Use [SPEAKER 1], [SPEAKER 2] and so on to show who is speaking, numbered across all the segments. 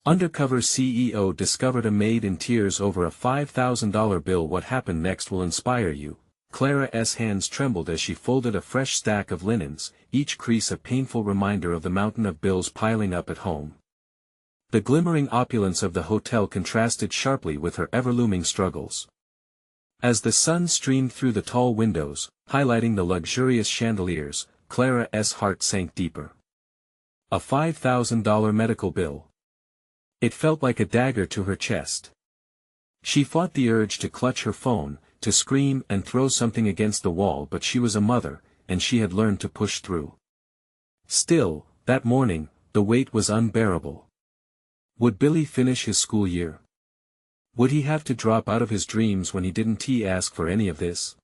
[SPEAKER 1] Undercover CEO discovered a maid in tears over a $5,000 bill. What happened next will inspire you. Clara's hands trembled as she folded a fresh stack of linens, each crease a painful reminder of the mountain of bills piling up at home. The glimmering opulence of the hotel contrasted sharply with her ever-looming struggles. As the sun streamed through the tall windows, highlighting the luxurious chandeliers, Clara's heart sank deeper. A $5,000 medical bill. It felt like a dagger to her chest. She fought the urge to clutch her phone, to scream and throw something against the wall, but she was a mother, and she had learned to push through. Still, that morning, the weight was unbearable. Would Billy finish his school year? Would he have to drop out of his dreams when he didn't ask for any of this?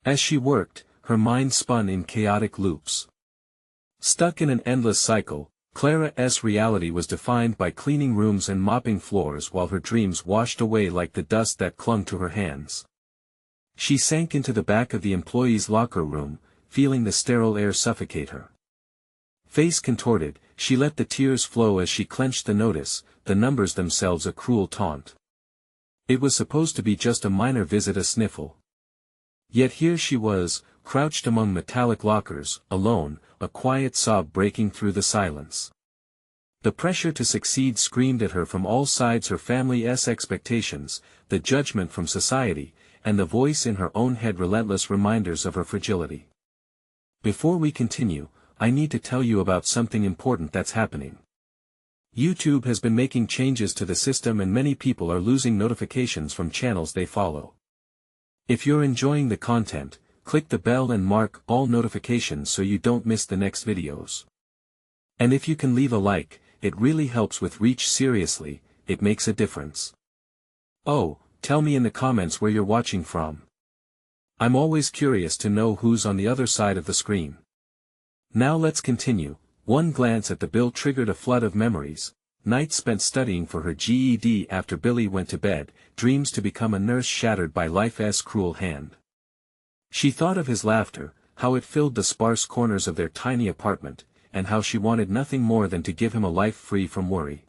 [SPEAKER 1] As she worked, her mind spun in chaotic loops. Stuck in an endless cycle, Clara's reality was defined by cleaning rooms and mopping floors while her dreams washed away like the dust that clung to her hands. She sank into the back of the employee's locker room, feeling the sterile air suffocate her. Face contorted, she let the tears flow as she clenched the notice, the numbers themselves a cruel taunt. It was supposed to be just a minor visit, a sniffle. Yet here she was, crouched among metallic lockers, alone, a quiet sob breaking through the silence. The pressure to succeed screamed at her from all sides: her family's expectations, the judgment from society, and the voice in her own head, relentless reminders of her fragility. Before we continue, I need to tell you about something important that's happening. YouTube has been making changes to the system and many people are losing notifications from channels they follow. If you're enjoying the content, click the bell and mark all notifications so you don't miss the next videos. And if you can leave a like, it really helps with reach. Seriously, it makes a difference. Oh, tell me in the comments where you're watching from. I'm always curious to know who's on the other side of the screen. Now let's continue. One glance at the bill triggered a flood of memories. Nights spent studying for her GED after Billy went to bed, dreams to become a nurse shattered by life's cruel hand. She thought of his laughter, how it filled the sparse corners of their tiny apartment, and how she wanted nothing more than to give him a life free from worry.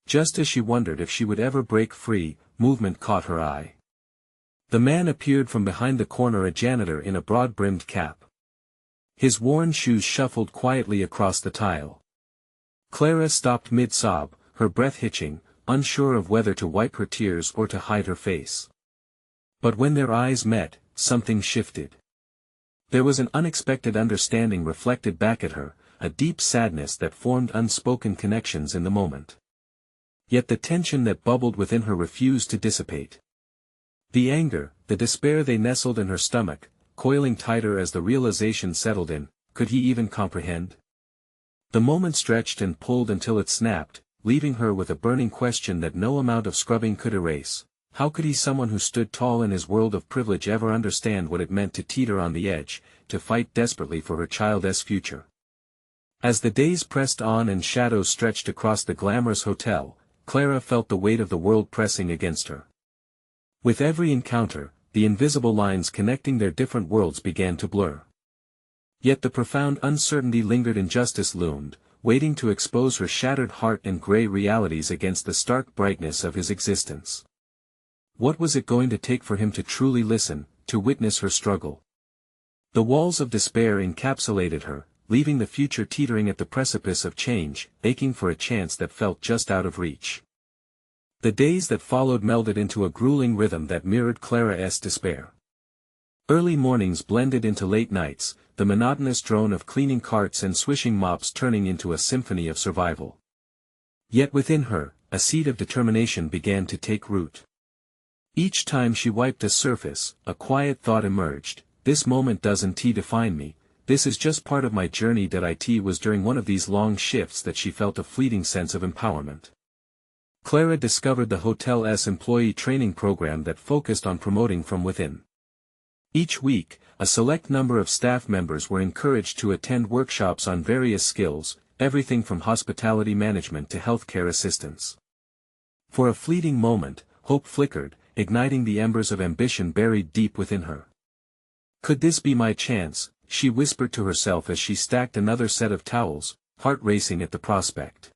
[SPEAKER 1] Just as she wondered if she would ever break free, movement caught her eye. The man appeared from behind the corner, a janitor in a broad-brimmed cap. His worn shoes shuffled quietly across the tile. Clara stopped mid-sob, her breath hitching, unsure of whether to wipe her tears or to hide her face. But when their eyes met, something shifted. There was an unexpected understanding reflected back at her, a deep sadness that formed unspoken connections in the moment. Yet the tension that bubbled within her refused to dissipate. The anger, the despair, they nestled in her stomach, coiling tighter as the realization settled in. Could he even comprehend? The moment stretched and pulled until it snapped, leaving her with a burning question that no amount of scrubbing could erase. How could he, someone who stood tall in his world of privilege, ever understand what it meant to teeter on the edge, to fight desperately for her child's future? As the days pressed on and shadows stretched across the glamorous hotel, Clara felt the weight of the world pressing against her. With every encounter, the invisible lines connecting their different worlds began to blur. Yet the profound uncertainty lingered. Injustice loomed, waiting to expose her shattered heart and gray realities against the stark brightness of his existence. What was it going to take for him to truly listen, to witness her struggle? The walls of despair encapsulated her, leaving the future teetering at the precipice of change, aching for a chance that felt just out of reach. The days that followed melded into a grueling rhythm that mirrored Clara's despair. Early mornings blended into late nights, the monotonous drone of cleaning carts and swishing mops turning into a symphony of survival. Yet within her, a seed of determination began to take root. Each time she wiped a surface, a quiet thought emerged: this moment doesn't define me, this is just part of my journey. It was during one of these long shifts that she felt a fleeting sense of empowerment. Clara discovered the hotel's employee training program that focused on promoting from within. Each week, a select number of staff members were encouraged to attend workshops on various skills, everything from hospitality management to healthcare assistance. For a fleeting moment, hope flickered, igniting the embers of ambition buried deep within her. Could this be my chance, she whispered to herself as she stacked another set of towels, heart racing at the prospect.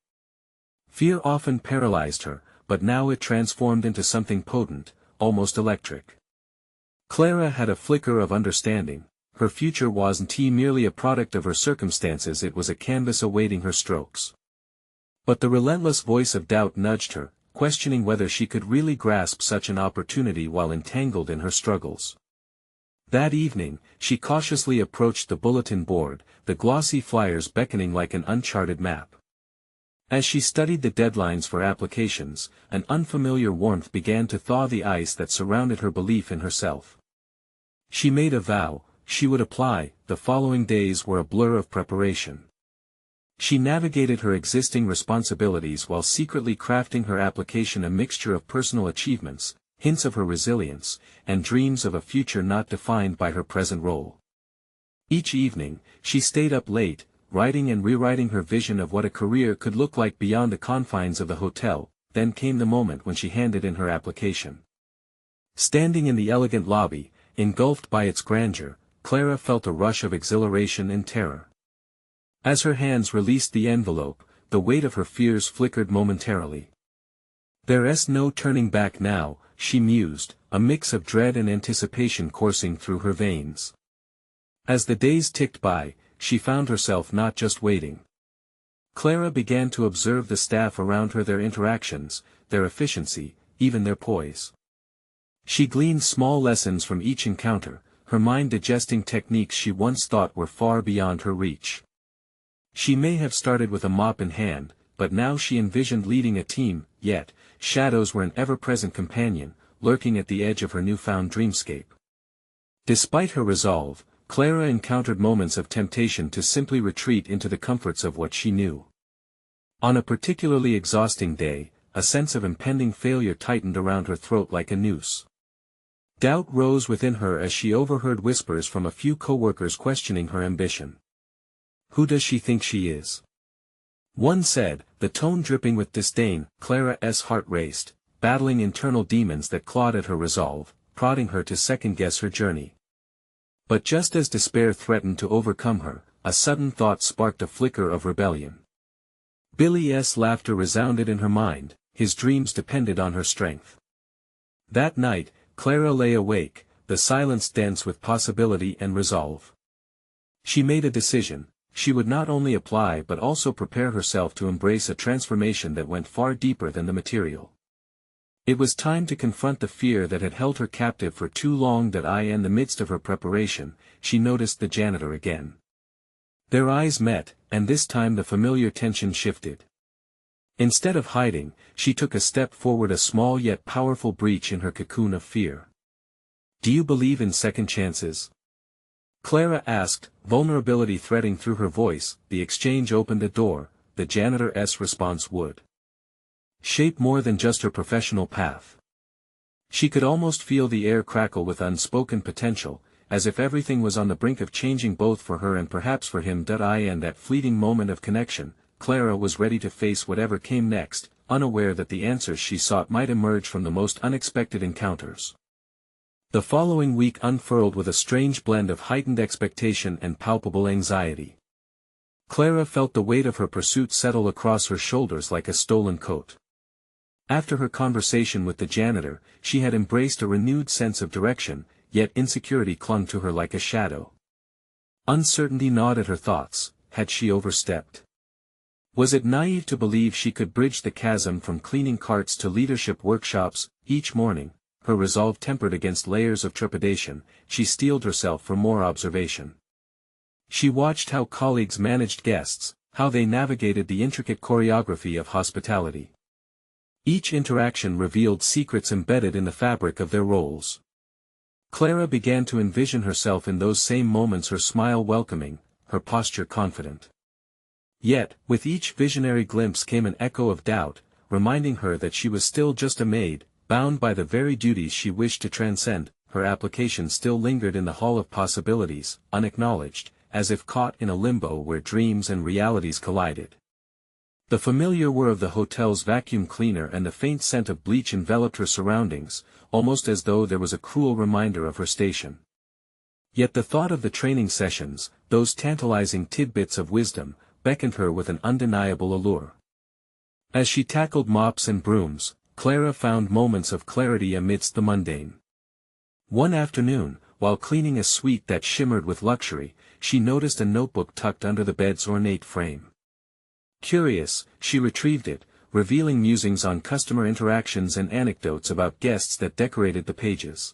[SPEAKER 1] Fear often paralyzed her, but now it transformed into something potent, almost electric. Clara had a flicker of understanding. Her future wasn't merely a product of her circumstances, it was a canvas awaiting her strokes. But the relentless voice of doubt nudged her, questioning whether she could really grasp such an opportunity while entangled in her struggles. That evening, she cautiously approached the bulletin board, the glossy flyers beckoning like an uncharted map. As she studied the deadlines for applications, an unfamiliar warmth began to thaw the ice that surrounded her belief in herself. She made a vow: she would apply. The following days were a blur of preparation. She navigated her existing responsibilities while secretly crafting her application, a mixture of personal achievements, hints of her resilience, and dreams of a future not defined by her present role. Each evening, she stayed up late, writing and rewriting her vision of what a career could look like beyond the confines of the hotel. Then came the moment when she handed in her application. Standing in the elegant lobby, engulfed by its grandeur, Clara felt a rush of exhilaration and terror. As her hands released the envelope, the weight of her fears flickered momentarily. "There's no turning back now," she mused, a mix of dread and anticipation coursing through her veins. As the days ticked by, she found herself not just waiting. Clara began to observe the staff around her, their interactions, their efficiency, even their poise. She gleaned small lessons from each encounter, her mind digesting techniques she once thought were far beyond her reach. She may have started with a mop in hand, but now she envisioned leading a team, yet, shadows were an ever-present companion, lurking at the edge of her newfound dreamscape. Despite her resolve, Clara encountered moments of temptation to simply retreat into the comforts of what she knew. On a particularly exhausting day, a sense of impending failure tightened around her throat like a noose. Doubt rose within her as she overheard whispers from a few coworkers questioning her ambition. "Who does she think she is?" one said, the tone dripping with disdain. Clara's heart raced, battling internal demons that clawed at her resolve, prodding her to second-guess her journey. But just as despair threatened to overcome her, a sudden thought sparked a flicker of rebellion. Billy's laughter resounded in her mind, his dreams depended on her strength. That night, Clara lay awake, the silence dense with possibility and resolve. She made a decision: she would not only apply but also prepare herself to embrace a transformation that went far deeper than the material. It was time to confront the fear that had held her captive for too long. In the midst of her preparation, she noticed the janitor again. Their eyes met, and this time the familiar tension shifted. Instead of hiding, she took a step forward, a small yet powerful breach in her cocoon of fear. "Do you believe in second chances?" Clara asked, vulnerability threading through her voice. The exchange opened a door. The janitor's response would shape more than just her professional path. She could almost feel the air crackle with unspoken potential, as if everything was on the brink of changing, both for her and perhaps for him. In that fleeting moment of connection, Clara was ready to face whatever came next, unaware that the answers she sought might emerge from the most unexpected encounters. The following week unfurled with a strange blend of heightened expectation and palpable anxiety. Clara felt the weight of her pursuit settle across her shoulders like a stolen coat. After her conversation with the janitor, she had embraced a renewed sense of direction, yet insecurity clung to her like a shadow. Uncertainty gnawed at her thoughts. Had she overstepped? Was it naive to believe she could bridge the chasm from cleaning carts to leadership workshops? Each morning, her resolve tempered against layers of trepidation, she steeled herself for more observation. She watched how colleagues managed guests, how they navigated the intricate choreography of hospitality. Each interaction revealed secrets embedded in the fabric of their roles. Clara began to envision herself in those same moments, her smile welcoming, her posture confident. Yet, with each visionary glimpse came an echo of doubt, reminding her that she was still just a maid, bound by the very duties she wished to transcend. Her application still lingered in the hall of possibilities, unacknowledged, as if caught in a limbo where dreams and realities collided. The familiar whir of the hotel's vacuum cleaner and the faint scent of bleach enveloped her surroundings, almost as though there was a cruel reminder of her station. Yet the thought of the training sessions, those tantalizing tidbits of wisdom, beckoned her with an undeniable allure. As she tackled mops and brooms, Clara found moments of clarity amidst the mundane. One afternoon, while cleaning a suite that shimmered with luxury, she noticed a notebook tucked under the bed's ornate frame. Curious, she retrieved it, revealing musings on customer interactions and anecdotes about guests that decorated the pages.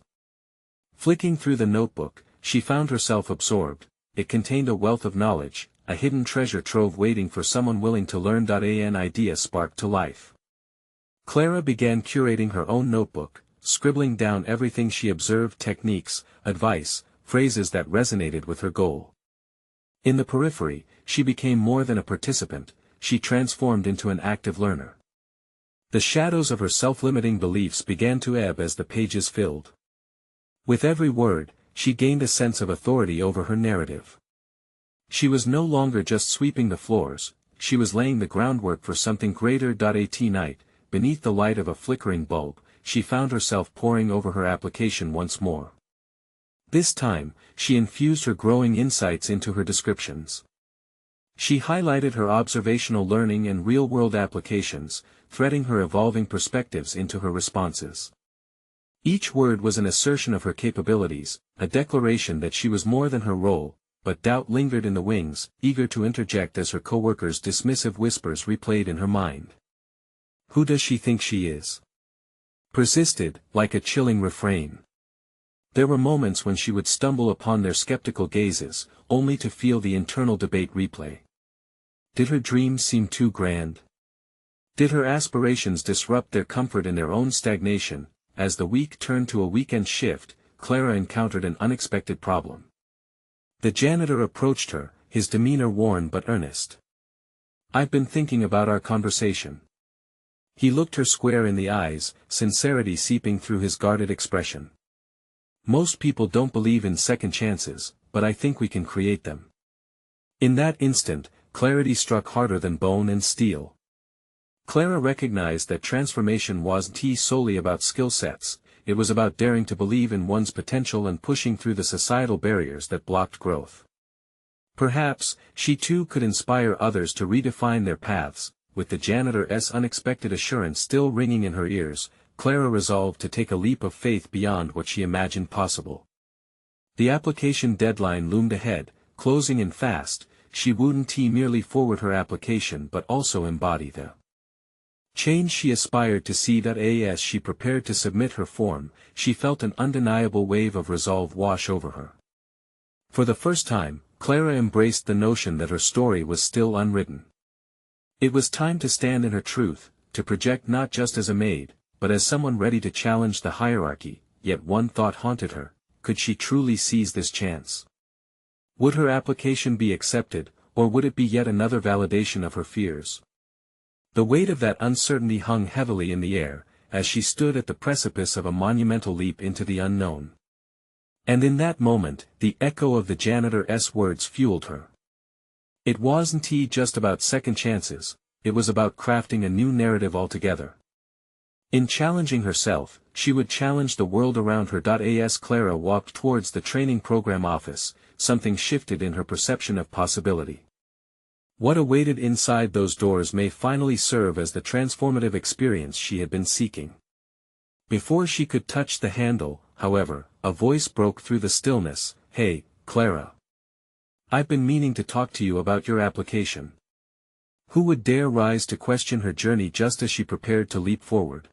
[SPEAKER 1] Flicking through the notebook, she found herself absorbed. It contained a wealth of knowledge, a hidden treasure trove waiting for someone willing to learn. An idea sparked to life. Clara began curating her own notebook, scribbling down everything she observed: techniques, advice, phrases that resonated with her goal. In the periphery, she became more than a participant, she transformed into an active learner. The shadows of her self-limiting beliefs began to ebb as the pages filled. With every word, she gained a sense of authority over her narrative. She was no longer just sweeping the floors, she was laying the groundwork for something greater. At night, beneath the light of a flickering bulb, she found herself poring over her application once more. This time, she infused her growing insights into her descriptions. She highlighted her observational learning and real-world applications, threading her evolving perspectives into her responses. Each word was an assertion of her capabilities, a declaration that she was more than her role, but doubt lingered in the wings, eager to interject as her coworkers' dismissive whispers replayed in her mind. "Who does she think she is?" persisted, like a chilling refrain. There were moments when she would stumble upon their skeptical gazes, only to feel the internal debate replay. Did her dreams seem too grand? Did her aspirations disrupt their comfort in their own stagnation? As the week turned to a weekend shift, Clara encountered an unexpected problem. The janitor approached her, his demeanor worn but earnest. "I've been thinking about our conversation." He looked her square in the eyes, sincerity seeping through his guarded expression. "Most people don't believe in second chances, but I think we can create them." In that instant, clarity struck harder than bone and steel. Clara recognized that transformation wasn't solely about skill sets, it was about daring to believe in one's potential and pushing through the societal barriers that blocked growth. Perhaps, she too could inspire others to redefine their paths. With the janitor's unexpected assurance still ringing in her ears, Clara resolved to take a leap of faith beyond what she imagined possible. The application deadline loomed ahead, closing in fast. She wouldn't merely forward her application but also embody the change she aspired to see. As she prepared to submit her form, she felt an undeniable wave of resolve wash over her. For the first time, Clara embraced the notion that her story was still unwritten. It was time to stand in her truth, to project not just as a maid, but as someone ready to challenge the hierarchy. Yet one thought haunted her: could she truly seize this chance? Would her application be accepted, or would it be yet another validation of her fears? The weight of that uncertainty hung heavily in the air, as she stood at the precipice of a monumental leap into the unknown. And in that moment, the echo of the janitor's words fueled her. It wasn't just about second chances, it was about crafting a new narrative altogether. In challenging herself, she would challenge the world around her. As Clara walked towards the training program office, something shifted in her perception of possibility. What awaited inside those doors may finally serve as the transformative experience she had been seeking. Before she could touch the handle, however, a voice broke through the stillness. "Hey, Clara. I've been meaning to talk to you about your application." Who would dare rise to question her journey just as she prepared to leap forward?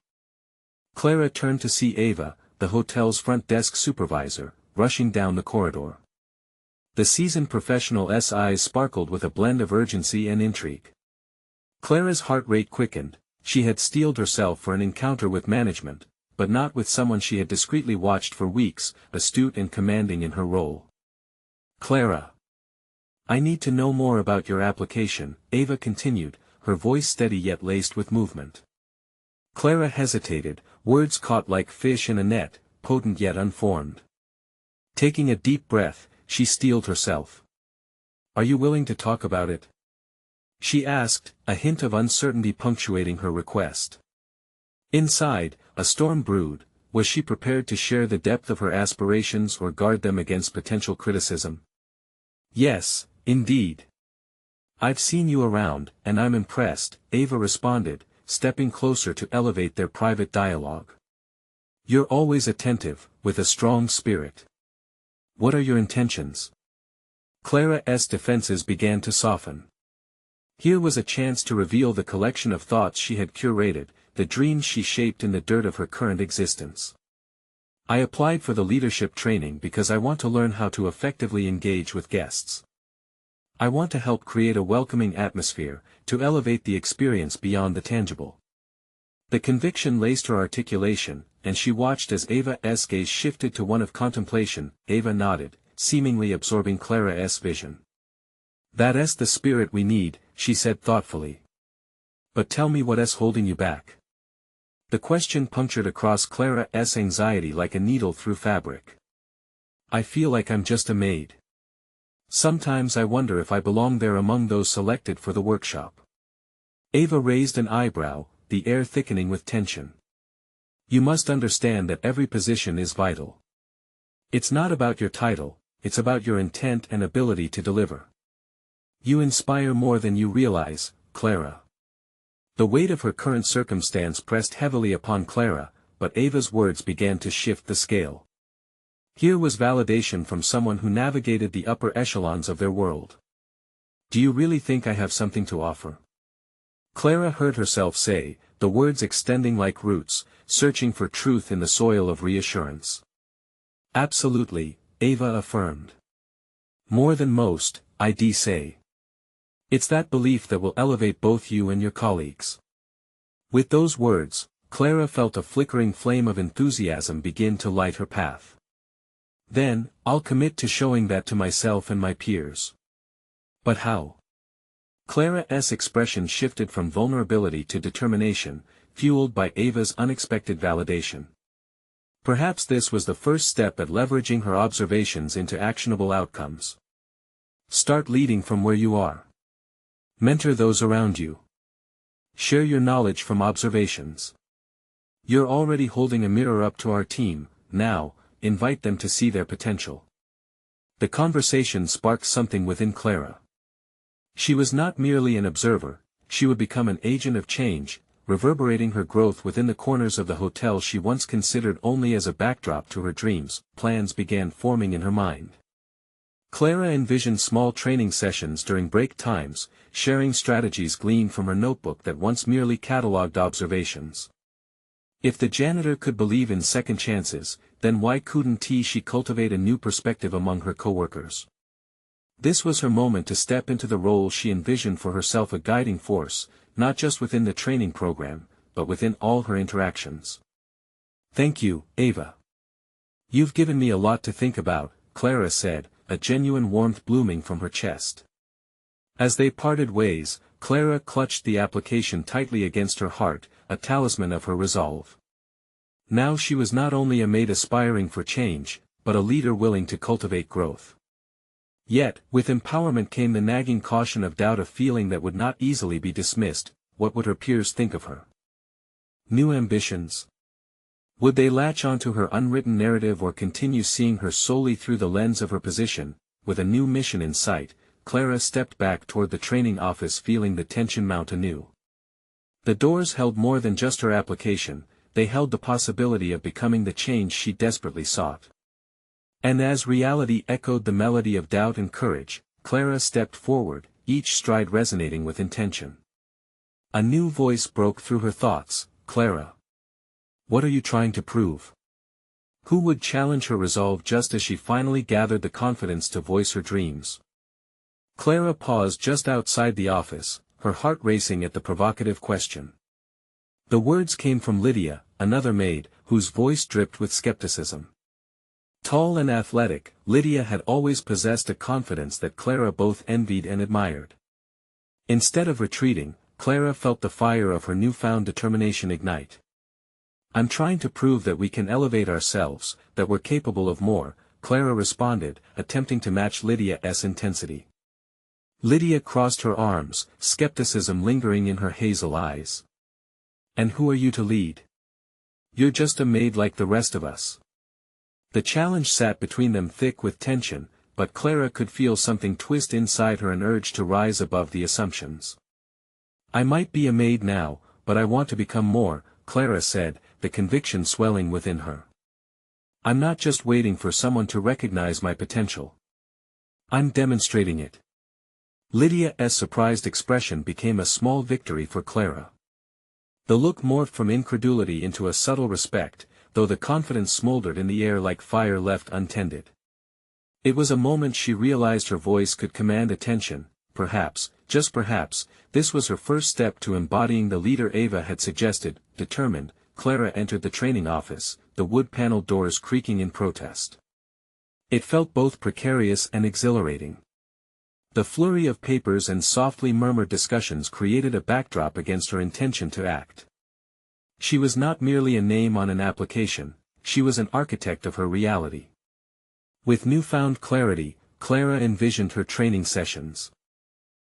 [SPEAKER 1] Clara turned to see Ava, the hotel's front desk supervisor, rushing down the corridor. The seasoned professional's eyes sparkled with a blend of urgency and intrigue. Clara's heart rate quickened. She had steeled herself for an encounter with management, but not with someone she had discreetly watched for weeks, astute and commanding in her role. "Clara. I need to know more about your application," Ava continued, her voice steady yet laced with movement. Clara hesitated, words caught like fish in a net, potent yet unformed. Taking a deep breath, she steeled herself. "Are you willing to talk about it?" she asked, a hint of uncertainty punctuating her request. Inside, a storm brewed. Was she prepared to share the depth of her aspirations or guard them against potential criticism? "Yes, indeed. I've seen you around, and I'm impressed," Ava responded, stepping closer to elevate their private dialogue. You're always attentive, with a strong spirit. What are your intentions? Clara's defenses began to soften. Here was a chance to reveal the collection of thoughts she had curated, the dreams she shaped in the dirt of her current existence. I applied for the leadership training because I want to learn how to effectively engage with guests. I want to help create a welcoming atmosphere, to elevate the experience beyond the tangible. The conviction laced her articulation, and she watched as Ava's gaze shifted to one of contemplation. Ava nodded, seemingly absorbing Clara's vision. That's the spirit we need, she said thoughtfully. But tell me what's holding you back. The question punctured across Clara's anxiety like a needle through fabric. I feel like I'm just a maid. Sometimes I wonder if I belong there among those selected for the workshop. Ava raised an eyebrow, the air thickening with tension. You must understand that every position is vital. It's not about your title, it's about your intent and ability to deliver. You inspire more than you realize, Clara. The weight of her current circumstance pressed heavily upon Clara, but Ava's words began to shift the scale. Here was validation from someone who navigated the upper echelons of their world. Do you really think I have something to offer? Clara heard herself say, the words extending like roots, searching for truth in the soil of reassurance. Absolutely, Ava affirmed. More than most, I'd say. It's that belief that will elevate both you and your colleagues. With those words, Clara felt a flickering flame of enthusiasm begin to light her path. Then, I'll commit to showing that to myself and my peers. But how? Clara's expression shifted from vulnerability to determination, fueled by Ava's unexpected validation. Perhaps this was the first step at leveraging her observations into actionable outcomes. Start leading from where you are. Mentor those around you. Share your knowledge from observations. You're already holding a mirror up to our team, now, invite them to see their potential. The conversation sparked something within Clara. She was not merely an observer, she would become an agent of change, reverberating her growth within the corners of the hotel she once considered only as a backdrop to her dreams. Plans began forming in her mind. Clara envisioned small training sessions during break times, sharing strategies gleaned from her notebook that once merely catalogued observations. If the janitor could believe in second chances, then why couldn't she cultivate a new perspective among her coworkers? This was her moment to step into the role she envisioned for herself, a guiding force, not just within the training program, but within all her interactions. Thank you, Ava. You've given me a lot to think about, Clara said, a genuine warmth blooming from her chest. As they parted ways, Clara clutched the application tightly against her heart, a talisman of her resolve. Now she was not only a maid aspiring for change, but a leader willing to cultivate growth. Yet, with empowerment came the nagging caution of doubt, a feeling that would not easily be dismissed. What would her peers think of her? New ambitions? Would they latch onto her unwritten narrative or continue seeing her solely through the lens of her position? With a new mission in sight, Clara stepped back toward the training office, feeling the tension mount anew. The doors held more than just her application, they held the possibility of becoming the change she desperately sought. And as reality echoed the melody of doubt and courage, Clara stepped forward, each stride resonating with intention. A new voice broke through her thoughts. Clara. What are you trying to prove? Who would challenge her resolve just as she finally gathered the confidence to voice her dreams? Clara paused just outside the office, her heart racing at the provocative question. The words came from Lydia, another maid, whose voice dripped with skepticism. Tall and athletic, Lydia had always possessed a confidence that Clara both envied and admired. Instead of retreating, Clara felt the fire of her newfound determination ignite. I'm trying to prove that we can elevate ourselves, that we're capable of more, Clara responded, attempting to match Lydia's intensity. Lydia crossed her arms, skepticism lingering in her hazel eyes. And who are you to lead? You're just a maid like the rest of us. The challenge sat between them thick with tension, but Clara could feel something twist inside her, an urge to rise above the assumptions. I might be a maid now, but I want to become more, Clara said, the conviction swelling within her. I'm not just waiting for someone to recognize my potential. I'm demonstrating it. Lydia's surprised expression became a small victory for Clara. The look morphed from incredulity into a subtle respect, though the confidence smoldered in the air like fire left untended. It was a moment she realized her voice could command attention. Perhaps, just perhaps, this was her first step to embodying the leader Ava had suggested. Determined, Clara entered the training office, the wood-paneled doors creaking in protest. It felt both precarious and exhilarating. The flurry of papers and softly murmured discussions created a backdrop against her intention to act. She was not merely a name on an application, she was an architect of her reality. With newfound clarity, Clara envisioned her training sessions.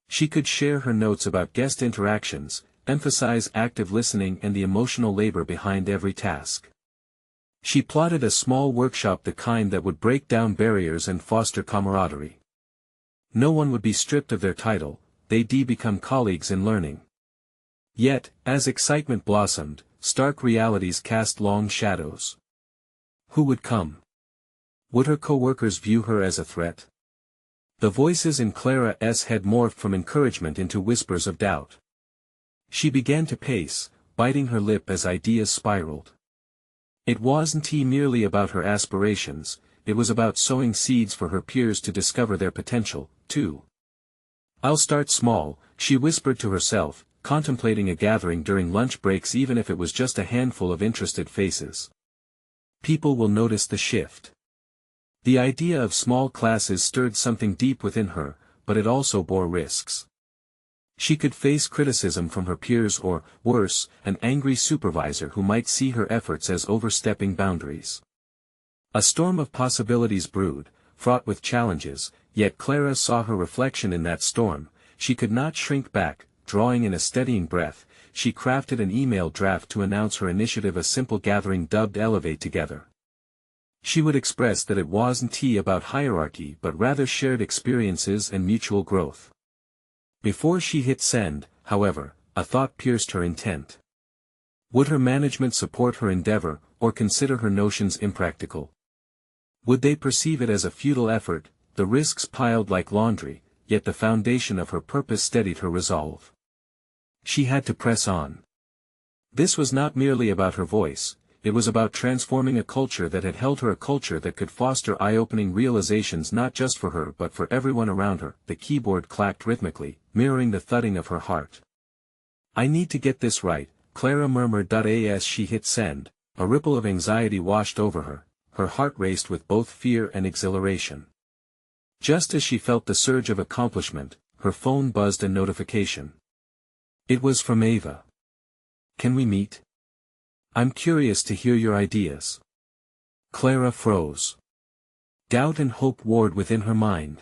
[SPEAKER 1] She could share her notes about guest interactions, emphasize active listening and the emotional labor behind every task. She plotted a small workshop, the kind that would break down barriers and foster camaraderie. No one would be stripped of their title, they'd become colleagues in learning. Yet, as excitement blossomed, stark realities cast long shadows. Who would come? Would her co-workers view her as a threat? The voices in Clara's head morphed from encouragement into whispers of doubt. She began to pace, biting her lip as ideas spiraled. It wasn't merely about her aspirations, it was about sowing seeds for her peers to discover their potential, too. I'll start small, she whispered to herself, contemplating a gathering during lunch breaks even if it was just a handful of interested faces. People will notice the shift. The idea of small classes stirred something deep within her, but it also bore risks. She could face criticism from her peers or, worse, an angry supervisor who might see her efforts as overstepping boundaries. A storm of possibilities brewed, fraught with challenges, yet Clara saw her reflection in that storm. She could not shrink back. Drawing in a steadying breath, she crafted an email draft to announce her initiative, a simple gathering dubbed Elevate Together. She would express that it wasn't about hierarchy but rather shared experiences and mutual growth. Before she hit send, however, a thought pierced her intent. Would her management support her endeavor, or consider her notions impractical? Would they perceive it as a futile effort? The risks piled like laundry, yet the foundation of her purpose steadied her resolve. She had to press on. This was not merely about her voice, it was about transforming a culture that had held her, a culture that could foster eye-opening realizations not just for her but for everyone around her. The keyboard clacked rhythmically, mirroring the thudding of her heart. I need to get this right, Clara murmured. As she hit send, a ripple of anxiety washed over her, her heart raced with both fear and exhilaration. Just as she felt the surge of accomplishment, her phone buzzed a notification. It was from Ava. Can we meet? I'm curious to hear your ideas. Clara froze. Doubt and hope warred within her mind.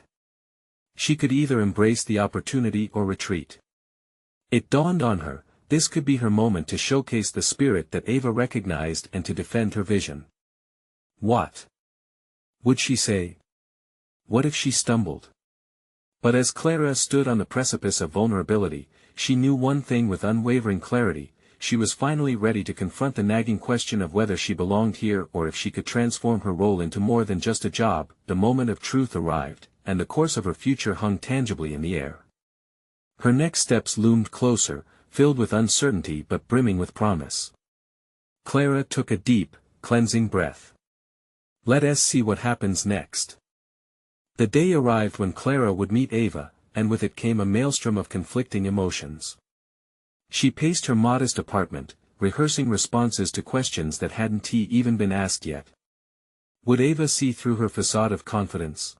[SPEAKER 1] She could either embrace the opportunity or retreat. It dawned on her, this could be her moment to showcase the spirit that Ava recognized and to defend her vision. What would she say? What if she stumbled? But as Clara stood on the precipice of vulnerability, she knew one thing with unwavering clarity: she was finally ready to confront the nagging question of whether she belonged here or if she could transform her role into more than just a job. The moment of truth arrived, and the course of her future hung tangibly in the air. Her next steps loomed closer, filled with uncertainty but brimming with promise. Clara took a deep, cleansing breath. Let us see what happens next. The day arrived when Clara would meet Ava, and with it came a maelstrom of conflicting emotions. She paced her modest apartment, rehearsing responses to questions that hadn't even been asked yet. Would Ava see through her facade of confidence?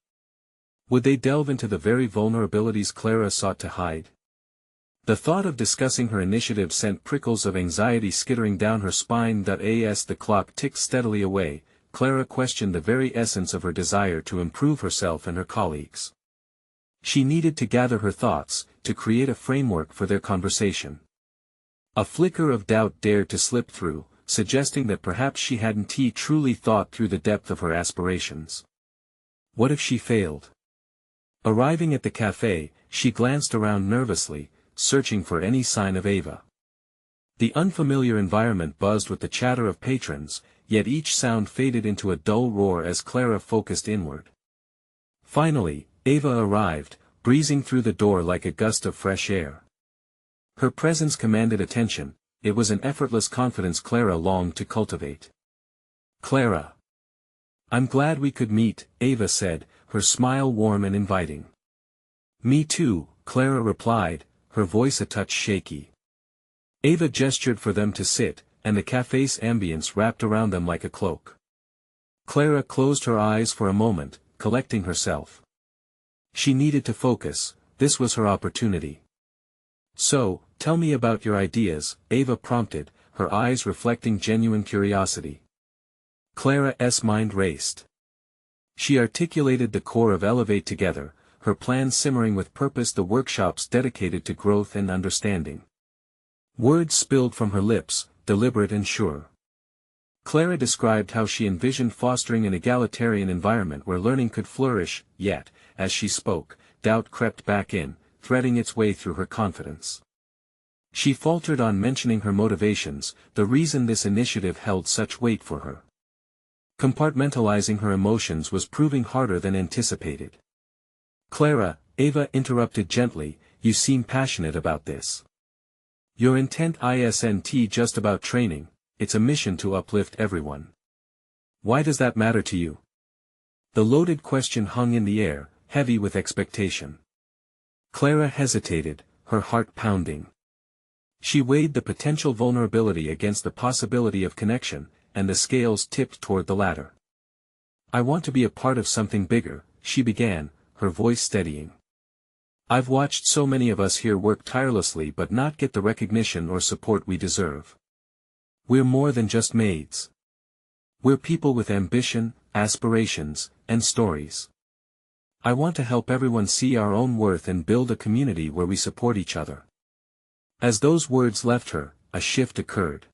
[SPEAKER 1] Would they delve into the very vulnerabilities Clara sought to hide? The thought of discussing her initiative sent prickles of anxiety skittering down her spine. As the clock ticked steadily away, Clara questioned the very essence of her desire to improve herself and her colleagues. She needed to gather her thoughts, to create a framework for their conversation. A flicker of doubt dared to slip through, suggesting that perhaps she hadn't truly thought through the depth of her aspirations. What if she failed? Arriving at the cafe, she glanced around nervously, searching for any sign of Ava. The unfamiliar environment buzzed with the chatter of patrons, yet each sound faded into a dull roar as Clara focused inward. Finally, Ava arrived, breezing through the door like a gust of fresh air. Her presence commanded attention. It was an effortless confidence Clara longed to cultivate. "Clara. I'm glad we could meet," Ava said, her smile warm and inviting. "Me too," Clara replied, her voice a touch shaky. Ava gestured for them to sit, and the cafe's ambience wrapped around them like a cloak. Clara closed her eyes for a moment, collecting herself. She needed to focus. This was her opportunity. "So, tell me about your ideas," Ava prompted, her eyes reflecting genuine curiosity. Clara's mind raced. She articulated the core of Elevate Together, her plans simmering with purpose, the workshops dedicated to growth and understanding. Words spilled from her lips, deliberate and sure. Clara described how she envisioned fostering an egalitarian environment where learning could flourish, yet, as she spoke, doubt crept back in, threading its way through her confidence. She faltered on mentioning her motivations, the reason this initiative held such weight for her. Compartmentalizing her emotions was proving harder than anticipated. "Clara," Ava interrupted gently, "you seem passionate about this. Your intent isn't just about training, it's a mission to uplift everyone. Why does that matter to you?" The loaded question hung in the air, heavy with expectation. Clara hesitated, her heart pounding. She weighed the potential vulnerability against the possibility of connection, and the scales tipped toward the latter. "I want to be a part of something bigger," she began, her voice steadying. "I've watched so many of us here work tirelessly but not get the recognition or support we deserve. We're more than just maids. We're people with ambition, aspirations, and stories. I want to help everyone see our own worth and build a community where we support each other." As those words left her, a shift occurred.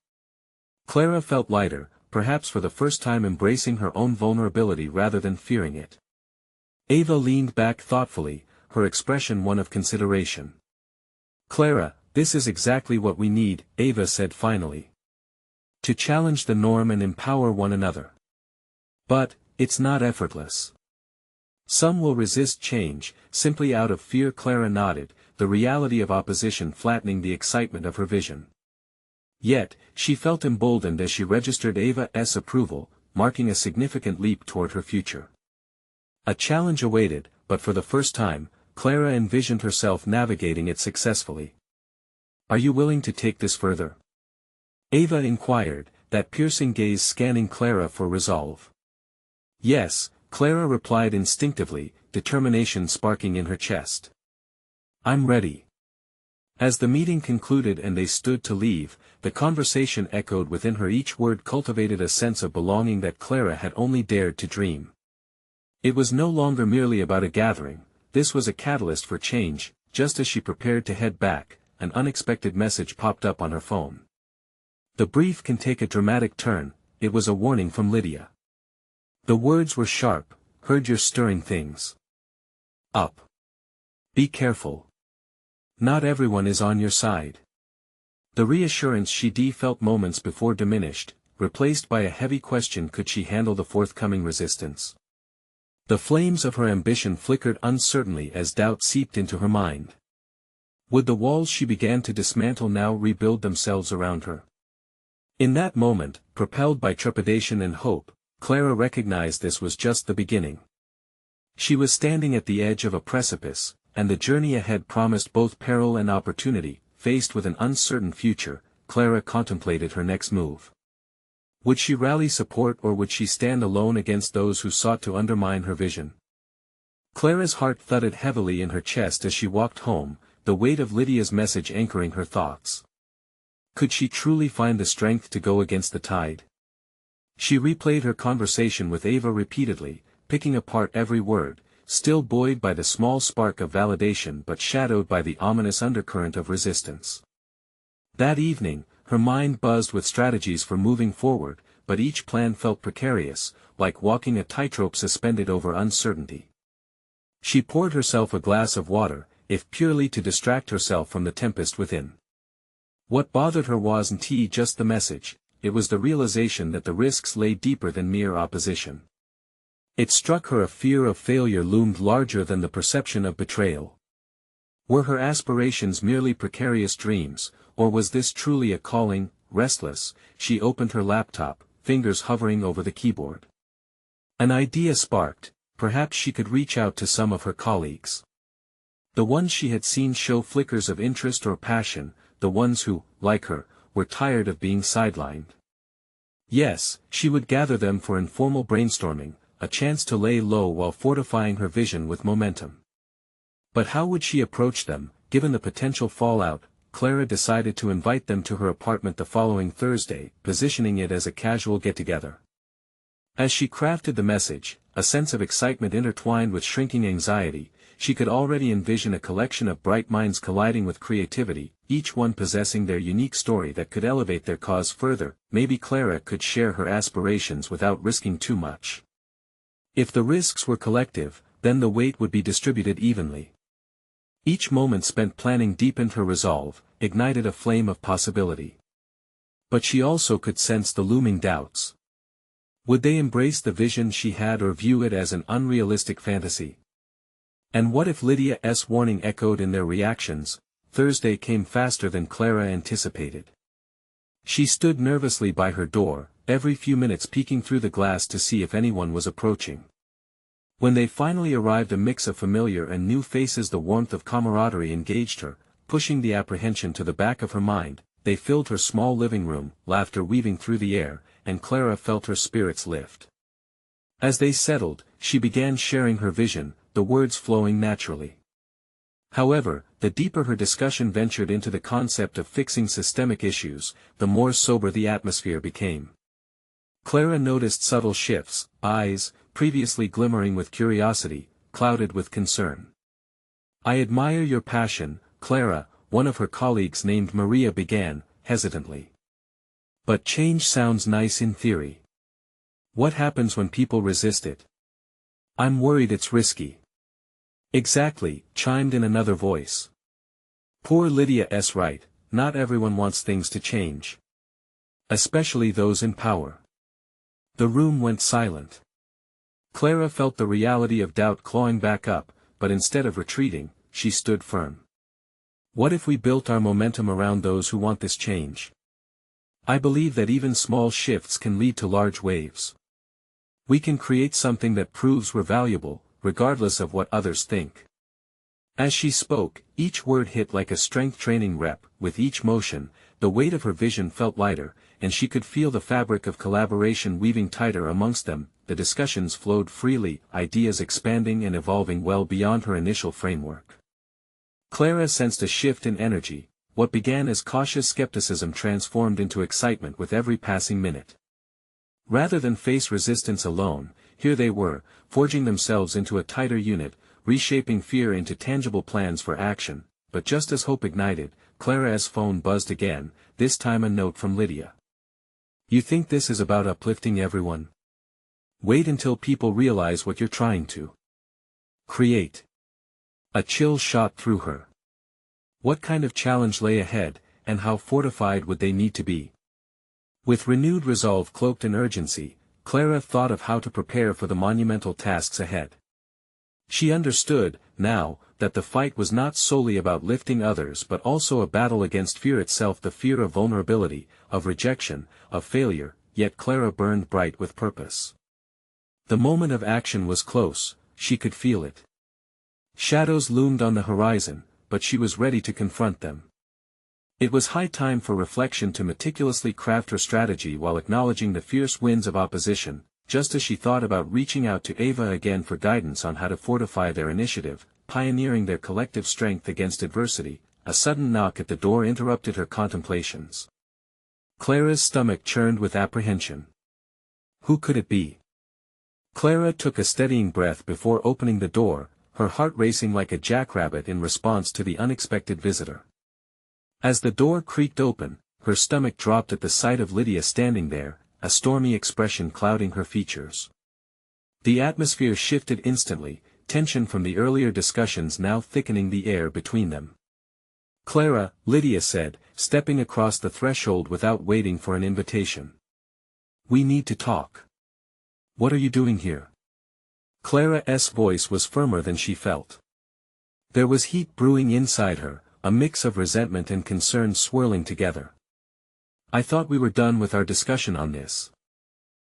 [SPEAKER 1] Clara felt lighter, perhaps for the first time embracing her own vulnerability rather than fearing it. Ava leaned back thoughtfully, her expression one of consideration. "Clara, this is exactly what we need," Ava said finally. "To challenge the norm and empower one another. But, it's not effortless. Some will resist change, simply out of fear." Clara nodded, the reality of opposition flattening the excitement of her vision. Yet, she felt emboldened as she registered Ava's approval, marking a significant leap toward her future. A challenge awaited, but for the first time, Clara envisioned herself navigating it successfully. "Are you willing to take this further?" Ava inquired, that piercing gaze scanning Clara for resolve. "Yes," Clara replied instinctively, determination sparking in her chest. "I'm ready." As the meeting concluded and they stood to leave, the conversation echoed within her. Each word cultivated a sense of belonging that Clara had only dared to dream. It was no longer merely about a gathering, this was a catalyst for change. Just as she prepared to head back, an unexpected message popped up on her phone. The brief can take a dramatic turn. It was a warning from Lydia. The words were sharp, "Heard you're stirring things up. Be careful. Not everyone is on your side." The reassurance she felt moments before diminished, replaced by a heavy question: could she handle the forthcoming resistance? The flames of her ambition flickered uncertainly as doubt seeped into her mind. Would the walls she began to dismantle now rebuild themselves around her? In that moment, propelled by trepidation and hope, Clara recognized this was just the beginning. She was standing at the edge of a precipice, and the journey ahead promised both peril and opportunity. Faced with an uncertain future, Clara contemplated her next move. Would she rally support or would she stand alone against those who sought to undermine her vision? Clara's heart thudded heavily in her chest as she walked home, the weight of Lydia's message anchoring her thoughts. Could she truly find the strength to go against the tide? She replayed her conversation with Ava repeatedly, picking apart every word, still buoyed by the small spark of validation but shadowed by the ominous undercurrent of resistance. That evening, her mind buzzed with strategies for moving forward, but each plan felt precarious, like walking a tightrope suspended over uncertainty. She poured herself a glass of water, if purely to distract herself from the tempest within. What bothered her wasn't just the message, it was the realization that the risks lay deeper than mere opposition. It struck her a fear of failure loomed larger than the perception of betrayal. Were her aspirations merely precarious dreams, or was this truly a calling? Restless, she opened her laptop, fingers hovering over the keyboard. An idea sparked. Perhaps she could reach out to some of her colleagues. The ones she had seen show flickers of interest or passion, the ones who, like her, were tired of being sidelined. Yes, she would gather them for informal brainstorming, a chance to lay low while fortifying her vision with momentum. But how would she approach them, given the potential fallout? Clara decided to invite them to her apartment the following Thursday, positioning it as a casual get-together. As she crafted the message, a sense of excitement intertwined with shrinking anxiety, she could already envision a collection of bright minds colliding with creativity, each one possessing their unique story that could elevate their cause further. Maybe Clara could share her aspirations without risking too much. If the risks were collective, then the weight would be distributed evenly. Each moment spent planning deepened her resolve, ignited a flame of possibility. But she also could sense the looming doubts. Would they embrace the vision she had or view it as an unrealistic fantasy? And what if Lydia's warning echoed in their reactions? Thursday came faster than Clara anticipated. She stood nervously by her door, every few minutes peeking through the glass to see if anyone was approaching. When they finally arrived, a mix of familiar and new faces, the warmth of camaraderie engaged her, pushing the apprehension to the back of her mind. They filled her small living room, laughter weaving through the air, and Clara felt her spirits lift. As they settled, she began sharing her vision, the words flowing naturally. However, the deeper her discussion ventured into the concept of fixing systemic issues, the more sober the atmosphere became. Clara noticed subtle shifts, eyes, previously glimmering with curiosity, clouded with concern. "I admire your passion, Clara," one of her colleagues named Maria began, hesitantly. "But change sounds nice in theory. What happens when people resist it?" "I'm worried it's risky." "Exactly," chimed in another voice. "Poor Lydia's right, not everyone wants things to change. Especially those in power." The room went silent. Clara felt the reality of doubt clawing back up, but instead of retreating, she stood firm. "What if we built our momentum around those who want this change? I believe that even small shifts can lead to large waves. We can create something that proves we're valuable, regardless of what others think." As she spoke, each word hit like a strength training rep. With each motion, the weight of her vision felt lighter, and she could feel the fabric of collaboration weaving tighter amongst them. The discussions flowed freely, ideas expanding and evolving well beyond her initial framework. Clara sensed a shift in energy. What began as cautious skepticism transformed into excitement with every passing minute. Rather than face resistance alone, here they were, forging themselves into a tighter unit, reshaping fear into tangible plans for action. But just as hope ignited, Clara's phone buzzed again, this time a note from Lydia. "You think this is about uplifting everyone? Wait until people realize what you're trying to create." A chill shot through her. What kind of challenge lay ahead, and how fortified would they need to be? With renewed resolve cloaked in urgency, Clara thought of how to prepare for the monumental tasks ahead. She understood, now, that the fight was not solely about lifting others but also a battle against fear itself, the fear of vulnerability, of rejection, of failure. Yet Clara burned bright with purpose. The moment of action was close, she could feel it. Shadows loomed on the horizon, but she was ready to confront them. It was high time for reflection, to meticulously craft her strategy while acknowledging the fierce winds of opposition. Just as she thought about reaching out to Ava again for guidance on how to fortify their initiative, pioneering their collective strength against adversity, a sudden knock at the door interrupted her contemplations. Clara's stomach churned with apprehension. Who could it be? Clara took a steadying breath before opening the door, her heart racing like a jackrabbit in response to the unexpected visitor. As the door creaked open, her stomach dropped at the sight of Lydia standing there, a stormy expression clouding her features. The atmosphere shifted instantly, tension from the earlier discussions now thickening the air between them. Clara, Lydia said, stepping across the threshold without waiting for an invitation. We need to talk. What are you doing here? Clara's voice was firmer than she felt. There was heat brewing inside her, a mix of resentment and concern swirling together. I thought we were done with our discussion on this.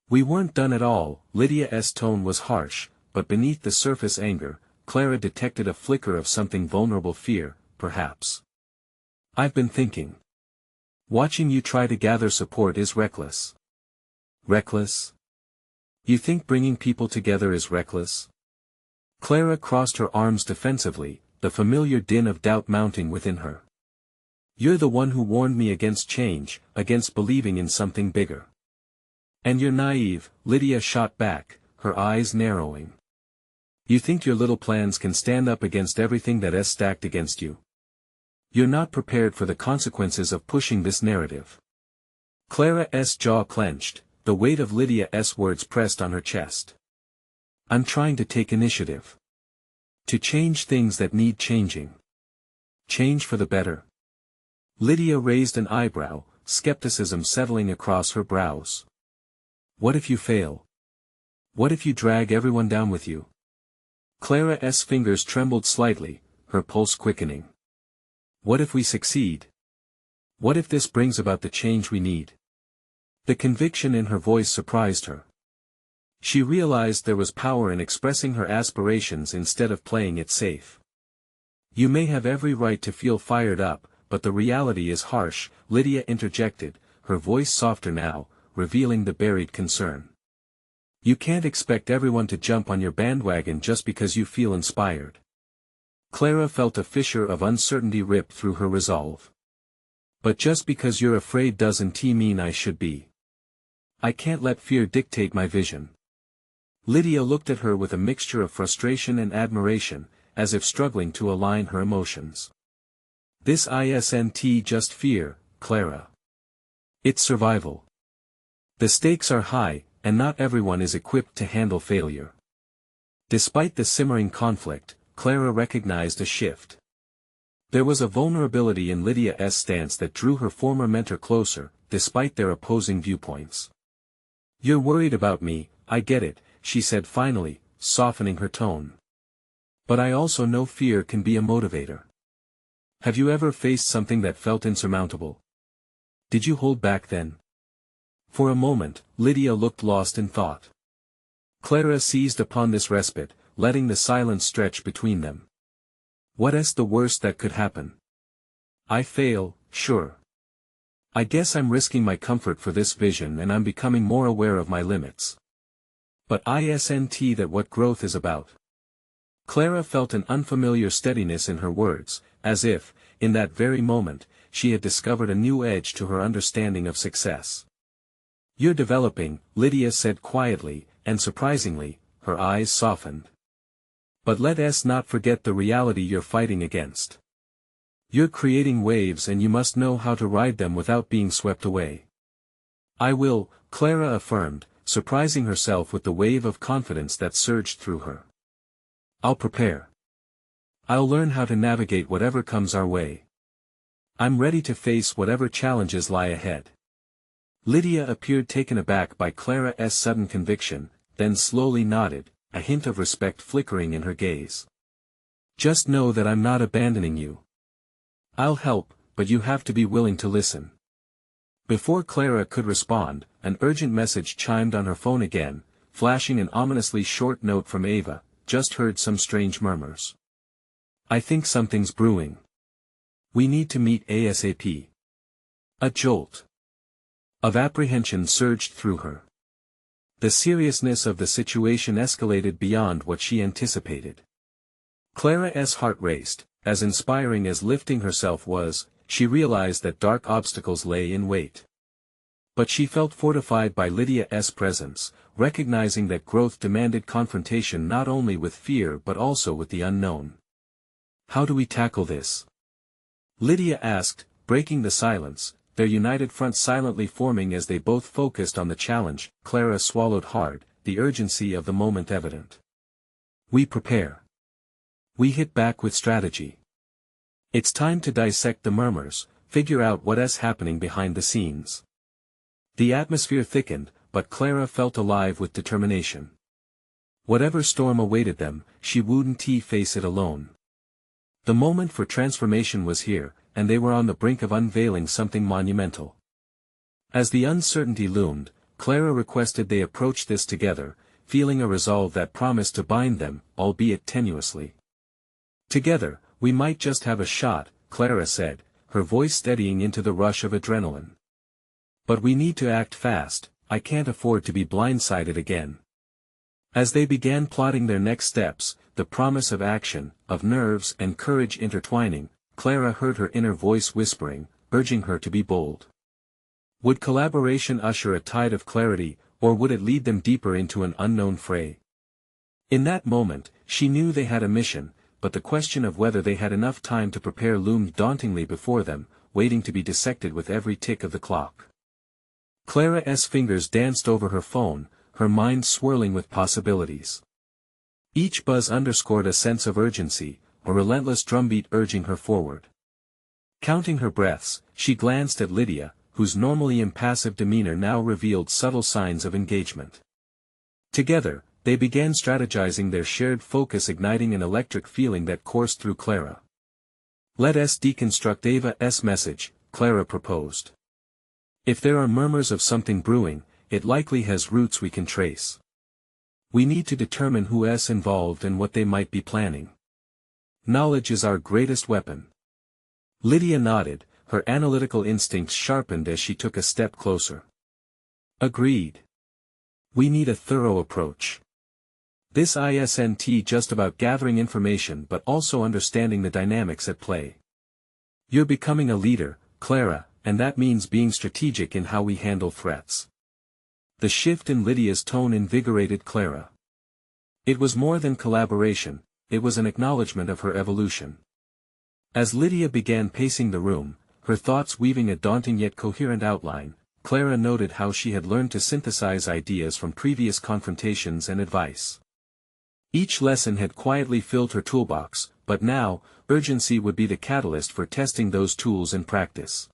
[SPEAKER 1] We weren't done at all. Lydia's tone was harsh, but beneath the surface anger, Clara detected a flicker of something vulnerable, fear, perhaps. I've been thinking. Watching you try to gather support is reckless. Reckless? You think bringing people together is reckless? Clara crossed her arms defensively, the familiar din of doubt mounting within her. You're the one who warned me against change, against believing in something bigger. And you're naive, Lydia shot back, her eyes narrowing. You think your little plans can stand up against everything that's stacked against you. You're not prepared for the consequences of pushing this narrative. Clara's jaw clenched, the weight of Lydia's words pressed on her chest. I'm trying to take initiative. To change things that need changing. Change for the better. Lydia raised an eyebrow, skepticism settling across her brows. What if you fail? What if you drag everyone down with you? Clara's fingers trembled slightly, her pulse quickening. What if we succeed? What if this brings about the change we need? The conviction in her voice surprised her. She realized there was power in expressing her aspirations instead of playing it safe. You may have every right to feel fired up, but the reality is harsh, Lydia interjected, her voice softer now, revealing the buried concern. You can't expect everyone to jump on your bandwagon just because you feel inspired. Clara felt a fissure of uncertainty rip through her resolve. But just because you're afraid doesn't mean I should be. I can't let fear dictate my vision. Lydia looked at her with a mixture of frustration and admiration, as if struggling to align her emotions. This isn't just fear, Clara. It's survival. The stakes are high, and not everyone is equipped to handle failure. Despite the simmering conflict, Clara recognized a shift. There was a vulnerability in Lydia's stance that drew her former mentor closer, despite their opposing viewpoints. You're worried about me, I get it, she said finally, softening her tone. But I also know fear can be a motivator. Have you ever faced something that felt insurmountable? Did you hold back then? For a moment, Lydia looked lost in thought. Clara seized upon this respite, letting the silence stretch between them. What's the worst that could happen? I fail, sure. I guess I'm risking my comfort for this vision and I'm becoming more aware of my limits. But isn't that what growth is about? Clara felt an unfamiliar steadiness in her words, as if, in that very moment, she had discovered a new edge to her understanding of success. You're developing, Lydia said quietly, and surprisingly, her eyes softened. But let us not forget the reality you're fighting against. You're creating waves and you must know how to ride them without being swept away. I will, Clara affirmed, surprising herself with the wave of confidence that surged through her. I'll prepare. I'll learn how to navigate whatever comes our way. I'm ready to face whatever challenges lie ahead. Lydia appeared taken aback by Clara's sudden conviction, then slowly nodded, a hint of respect flickering in her gaze. Just know that I'm not abandoning you. I'll help, but you have to be willing to listen. Before Clara could respond, an urgent message chimed on her phone again, flashing an ominously short note from Ava. Just heard some strange murmurs. I think something's brewing. We need to meet ASAP. A jolt of apprehension surged through her. The seriousness of the situation escalated beyond what she anticipated. Clara's heart raced, as inspiring as lifting herself was, she realized that dark obstacles lay in wait. But she felt fortified by Lydia's presence, recognizing that growth demanded confrontation not only with fear but also with the unknown. How do we tackle this? Lydia asked, breaking the silence, their united front silently forming as they both focused on the challenge. Clara swallowed hard, the urgency of the moment evident. We prepare. We hit back with strategy. It's time to dissect the murmurs, figure out what's happening behind the scenes. The atmosphere thickened, but Clara felt alive with determination. Whatever storm awaited them, she wouldn't face it alone. The moment for transformation was here, and they were on the brink of unveiling something monumental. As the uncertainty loomed, Clara requested they approach this together, feeling a resolve that promised to bind them, albeit tenuously. Together, we might just have a shot, Clara said, her voice steadying into the rush of adrenaline. But we need to act fast, I can't afford to be blindsided again. As they began plotting their next steps, the promise of action, of nerves and courage intertwining, Clara heard her inner voice whispering, urging her to be bold. Would collaboration usher a tide of clarity, or would it lead them deeper into an unknown fray? In that moment, she knew they had a mission, but the question of whether they had enough time to prepare loomed dauntingly before them, waiting to be dissected with every tick of the clock. Clara's fingers danced over her phone, her mind swirling with possibilities. Each buzz underscored a sense of urgency, a relentless drumbeat urging her forward. Counting her breaths, she glanced at Lydia, whose normally impassive demeanor now revealed subtle signs of engagement. Together, they began strategizing, their shared focus igniting an electric feeling that coursed through Clara. "Let us deconstruct Ava's message," Clara proposed. "If there are murmurs of something brewing, it likely has roots we can trace. We need to determine who's involved and what they might be planning. Knowledge is our greatest weapon." Lydia nodded, her analytical instincts sharpened as she took a step closer. "Agreed. We need a thorough approach. This isn't just about gathering information but also understanding the dynamics at play. You're becoming a leader, Clara, and that means being strategic in how we handle threats." The shift in Lydia's tone invigorated Clara. It was more than collaboration, it was an acknowledgement of her evolution. As Lydia began pacing the room, her thoughts weaving a daunting yet coherent outline, Clara noted how she had learned to synthesize ideas from previous confrontations and advice. Each lesson had quietly filled her toolbox, but now, urgency would be the catalyst for testing those tools in practice.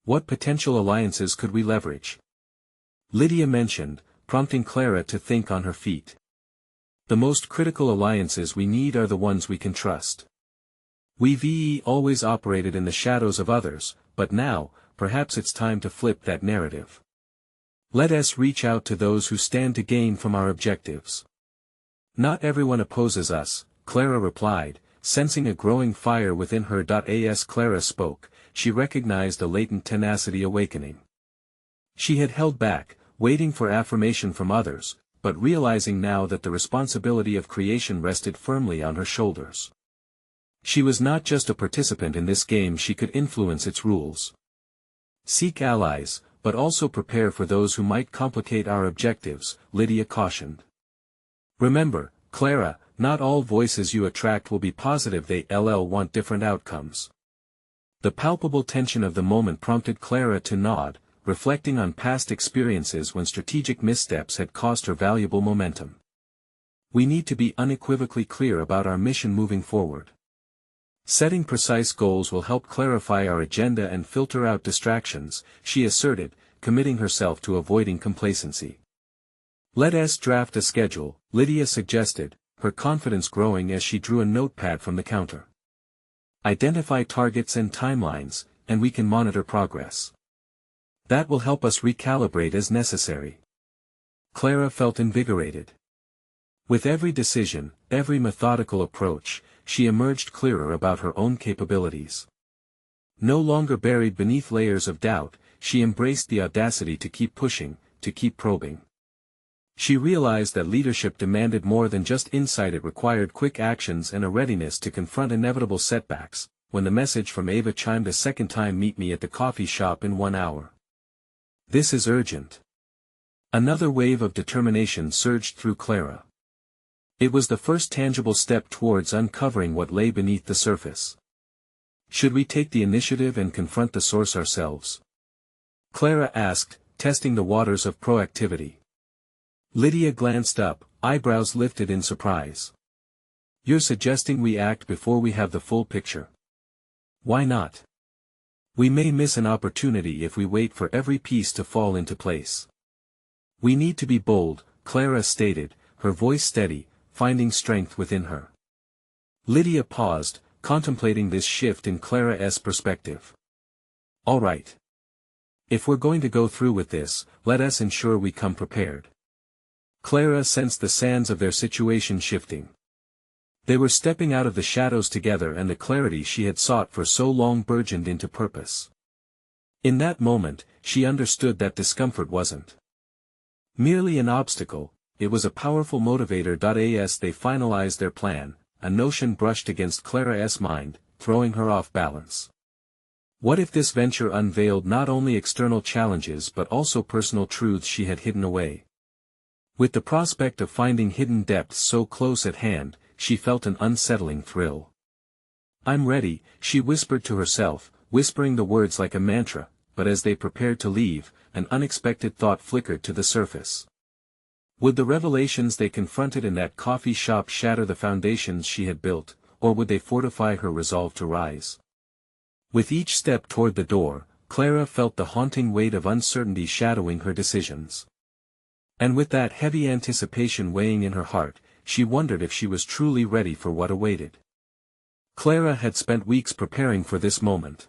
[SPEAKER 1] "What potential alliances could we leverage?" Lydia mentioned, prompting Clara to think on her feet. "The most critical alliances we need are the ones we can trust. We've always operated in the shadows of others, but now, perhaps it's time to flip that narrative. Let us reach out to those who stand to gain from our objectives." "Not everyone opposes us," Clara replied, sensing a growing fire within her. As Clara spoke, she recognized a latent tenacity awakening. She had held back, waiting for affirmation from others, but realizing now that the responsibility of creation rested firmly on her shoulders. She was not just a participant in this game, she could influence its rules. "Seek allies, but also prepare for those who might complicate our objectives," Lydia cautioned. "Remember, Clara, not all voices you attract will be positive, they want different outcomes." The palpable tension of the moment prompted Clara to nod, reflecting on past experiences when strategic missteps had cost her valuable momentum. "We need to be unequivocally clear about our mission moving forward. Setting precise goals will help clarify our agenda and filter out distractions," she asserted, committing herself to avoiding complacency. "Let us draft a schedule," Lydia suggested, her confidence growing as she drew a notepad from the counter. "Identify targets and timelines, and we can monitor progress. That will help us recalibrate as necessary." Clara felt invigorated. With every decision, every methodical approach, she emerged clearer about her own capabilities. No longer buried beneath layers of doubt, she embraced the audacity to keep pushing, to keep probing. She realized that leadership demanded more than just insight, it required quick actions and a readiness to confront inevitable setbacks. When the message from Ava chimed a second time, "Meet me at the coffee shop in 1 hour. This is urgent." Another wave of determination surged through Clara. It was the first tangible step towards uncovering what lay beneath the surface. "Should we take the initiative and confront the source ourselves?" Clara asked, testing the waters of proactivity. Lydia glanced up, eyebrows lifted in surprise. "You're suggesting we act before we have the full picture?" Why not? We may miss an opportunity if we wait for every piece to fall into place. We need to be bold, Clara stated, her voice steady, finding strength within her. Lydia paused, contemplating this shift in Clara's perspective. All right. If we're going to go through with this, let us ensure we come prepared. Clara sensed the sands of their situation shifting. They were stepping out of the shadows together, and the clarity she had sought for so long burgeoned into purpose. In that moment, she understood that discomfort wasn't merely an obstacle, it was a powerful motivator. As they finalized their plan, a notion brushed against Clara's mind, throwing her off balance. What if this venture unveiled not only external challenges but also personal truths she had hidden away? With the prospect of finding hidden depths so close at hand, she felt an unsettling thrill. I'm ready, she whispered to herself, whispering the words like a mantra, but as they prepared to leave, an unexpected thought flickered to the surface. Would the revelations they confronted in that coffee shop shatter the foundations she had built, or would they fortify her resolve to rise? With each step toward the door, Clara felt the haunting weight of uncertainty shadowing her decisions. And with that heavy anticipation weighing in her heart, she wondered if she was truly ready for what awaited. Clara had spent weeks preparing for this moment.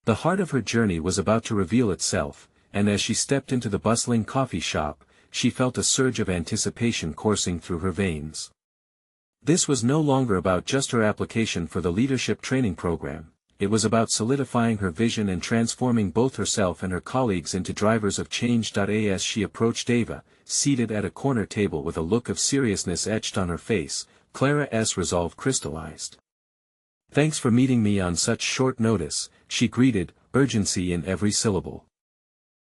[SPEAKER 1] The heart of her journey was about to reveal itself, and as she stepped into the bustling coffee shop, she felt a surge of anticipation coursing through her veins. This was no longer about just her application for the leadership training program, it was about solidifying her vision and transforming both herself and her colleagues into drivers of change. As she approached Ava, seated at a corner table with a look of seriousness etched on her face, Clara's resolve crystallized. Thanks for meeting me on such short notice, she greeted, urgency in every syllable.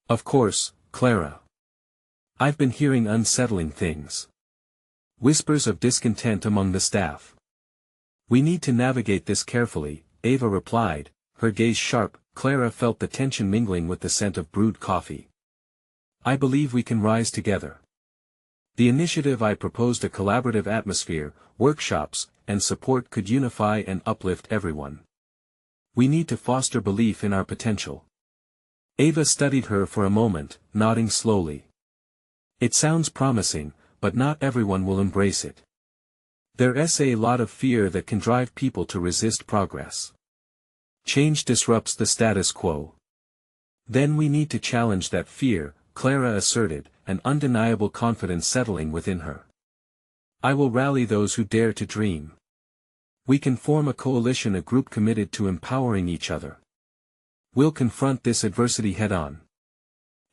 [SPEAKER 1] Of course, Clara. I've been hearing unsettling things. Whispers of discontent among the staff. We need to navigate this carefully, Ava replied, her gaze sharp. Clara felt the tension mingling with the scent of brewed coffee. I believe we can rise together. The initiative I proposed, a collaborative atmosphere, workshops, and support could unify and uplift everyone. We need to foster belief in our potential. Ava studied her for a moment, nodding slowly. It sounds promising, but not everyone will embrace it. There's a lot of fear that can drive people to resist progress. Change disrupts the status quo. Then we need to challenge that fear, Clara asserted, an undeniable confidence settling within her. I will rally those who dare to dream. We can form a coalition, a group committed to empowering each other. We'll confront this adversity head-on.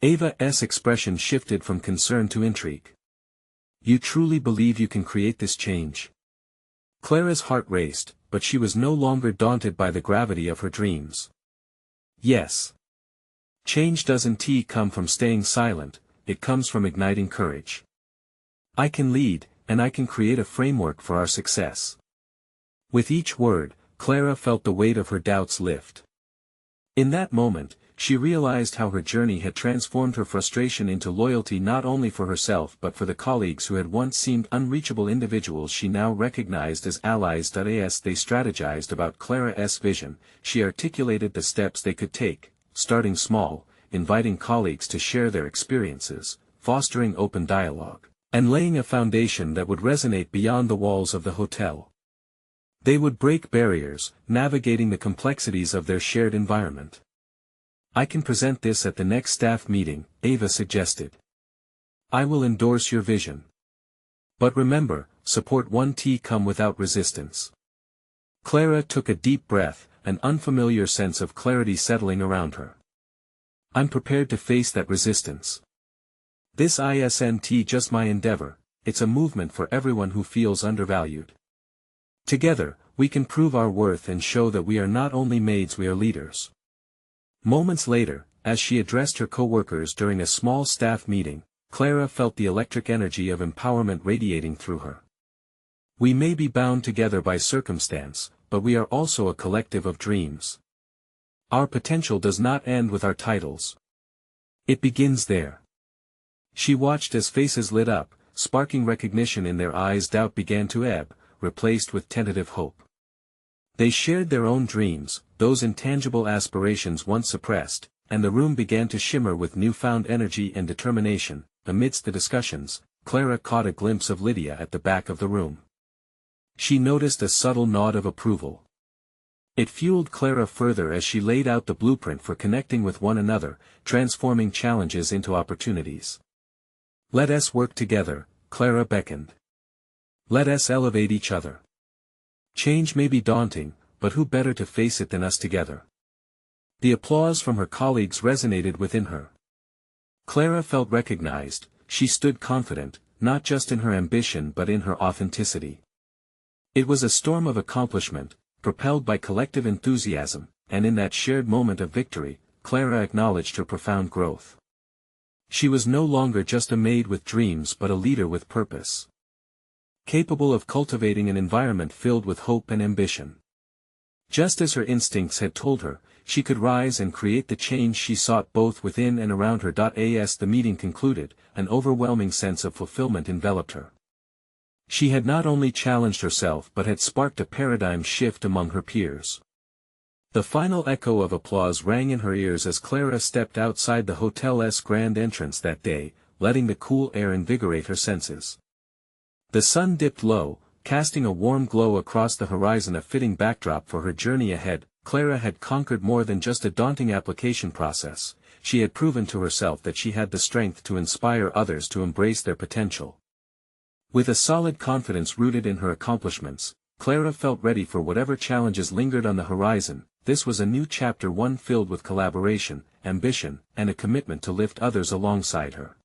[SPEAKER 1] Ava's expression shifted from concern to intrigue. You truly believe you can create this change? Clara's heart raced, but she was no longer daunted by the gravity of her dreams. Yes. Change doesn't come from staying silent, it comes from igniting courage. I can lead, and I can create a framework for our success. With each word, Clara felt the weight of her doubts lift. In that moment, she realized how her journey had transformed her frustration into loyalty, not only for herself but for the colleagues who had once seemed unreachable individuals she now recognized as allies. As they strategized about Clara's vision, she articulated the steps they could take, starting small, inviting colleagues to share their experiences, fostering open dialogue, and laying a foundation that would resonate beyond the walls of the hotel. They would break barriers, navigating the complexities of their shared environment. I can present this at the next staff meeting, Ava suggested. I will endorse your vision. But remember, support won't come without resistance. Clara took a deep breath, an unfamiliar sense of clarity settling around her. I'm prepared to face that resistance. This isn't just my endeavor, it's a movement for everyone who feels undervalued. Together, we can prove our worth and show that we are not only maids, we are leaders. Moments later, as she addressed her co-workers during a small staff meeting, Clara felt the electric energy of empowerment radiating through her. We may be bound together by circumstance, but we are also a collective of dreams. Our potential does not end with our titles. It begins there. She watched as faces lit up, sparking recognition in their eyes. Doubt began to ebb, replaced with tentative hope. They shared their own dreams, those intangible aspirations once suppressed, and the room began to shimmer with newfound energy and determination. Amidst the discussions, Clara caught a glimpse of Lydia at the back of the room. She noticed a subtle nod of approval. It fueled Clara further as she laid out the blueprint for connecting with one another, transforming challenges into opportunities. "Let us work together," Clara beckoned. "Let us elevate each other. Change may be daunting, but who better to face it than us together?" The applause from her colleagues resonated within her. Clara felt recognized. She stood confident, not just in her ambition but in her authenticity. It was a storm of accomplishment, propelled by collective enthusiasm, and in that shared moment of victory, Clara acknowledged her profound growth. She was no longer just a maid with dreams but a leader with purpose, capable of cultivating an environment filled with hope and ambition. Just as her instincts had told her, she could rise and create the change she sought both within and around her. As the meeting concluded, an overwhelming sense of fulfillment enveloped her. She had not only challenged herself but had sparked a paradigm shift among her peers. The final echo of applause rang in her ears as Clara stepped outside the hotel's grand entrance that day, letting the cool air invigorate her senses. The sun dipped low, casting a warm glow across the horizon, a fitting backdrop for her journey ahead. Clara had conquered more than just a daunting application process. She had proven to herself that she had the strength to inspire others to embrace their potential. With a solid confidence rooted in her accomplishments, Clara felt ready for whatever challenges lingered on the horizon. This was a new chapter, one filled with collaboration, ambition, and a commitment to lift others alongside her.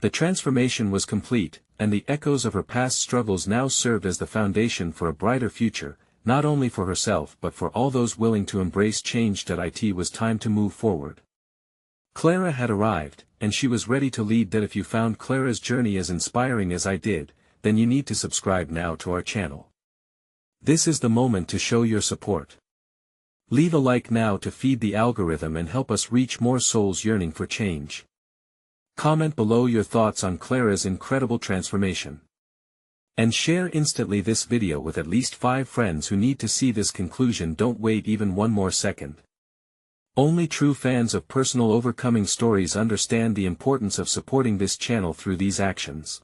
[SPEAKER 1] The transformation was complete, and the echoes of her past struggles now served as the foundation for a brighter future, not only for herself but for all those willing to embrace change. It was time to move forward. Clara had arrived, and she was ready to lead. If you found Clara's journey as inspiring as I did, then you need to subscribe now to our channel. This is the moment to show your support. Leave a like now to feed the algorithm and help us reach more souls yearning for change. Comment below your thoughts on Clara's incredible transformation. And share instantly this video with at least 5 friends who need to see this conclusion. Don't wait even one more second. Only true fans of personal overcoming stories understand the importance of supporting this channel through these actions.